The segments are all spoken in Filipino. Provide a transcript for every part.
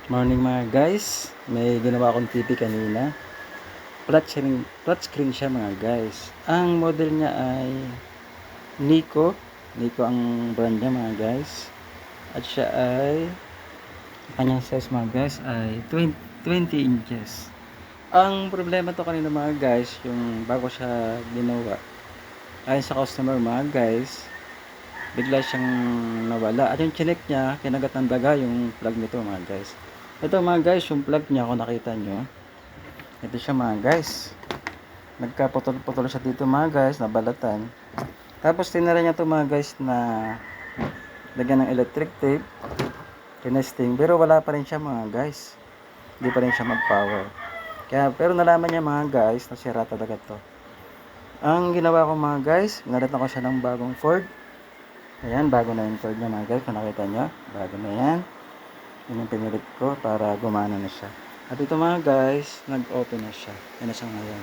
Morning mga guys, may ginawa akong TV kanina. Flat screen siya mga guys. Ang model niya ay Nico ang brand niya mga guys. At siya ay, kanyang size mga guys ay 20 inches. Ang problema to kanina mga guys, yung bago siya ginawa, ayon sa customer mga guys, bigla siyang nawala. At yung chinek niya, kinagat ng daga yung plug nito mga guys. Ito mga guys, yung plug niya kung nakita nyo, ito siya mga guys, nagkaputol-putol siya dito mga guys, nabalatan. Tapos tinira niya to mga guys na lagyan ng electric tape, tinesting, pero wala pa rin siya mga guys, hindi pa rin siya mag-power. Kaya pero nalaman niya mga guys na sira talaga to. Ang ginawa ko mga guys, pinalitan ko siya ng bagong cord. Ayan, bago na yung cord niya mga guys, kung nakita nyo, bago na yan. Yun yung pinilit ko para gumana na siya. At ito mga guys, nag-open na siya. Yan na siya ngayon.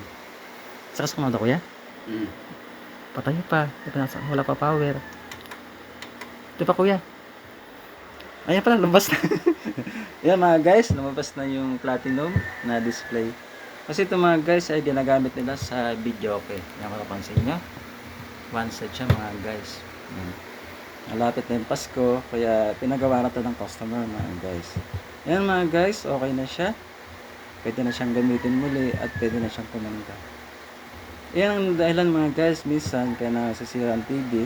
Saka sa kumanda kuya? Patay pa. Wala pa power. Ito pa kuya. Ayan pala, lumabas na. Yan mga guys, lumabas na yung platinum na display. Kasi ito mga guys ay ginagamit nila sa video okay. Yan makapansin nyo. One set siya mga guys. Malapit na yung Pasko, kaya pinagawa na to ng customer mga guys. Ayan mga guys, okay na siya. Pwede na siyang gamitin muli at pwede na siyang kumanda. Ayan ang dahilan mga guys, minsan kaya nasisira ang TV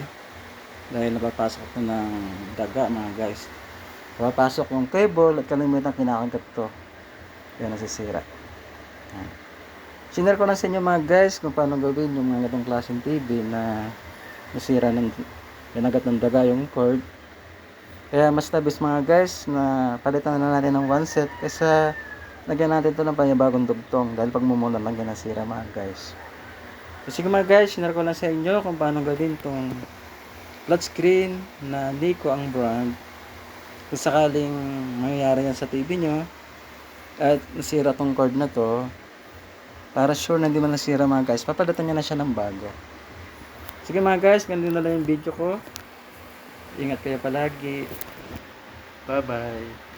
dahil napapasok ito ng daga mga guys. Napapasok yung cable at kalimutan kinakangkat to. Kaya nasisira. Sinare ko na sa inyo mga guys kung paano gawin yung mga ganitong klaseng TV na nasira ng pinagat ng daga yung cord. Kaya mas tabis mga guys na palitan na natin ng one set kaysa lagyan natin ito ng panibagong dugtong dahil pag mumula lang yan nasira mga guys. So, sige mga guys, sinare ko na sa inyo kung paano gawin itong flat screen na Nico ang brand. Kung sakaling mangyayari yan sa TV nyo at nasira tong cord na to, para sure na hindi man nasira mga guys, papalitan nyo na siya ng bago. Sige mga guys, ganun na lang yung video ko. Ingat kayo palagi. Bye bye.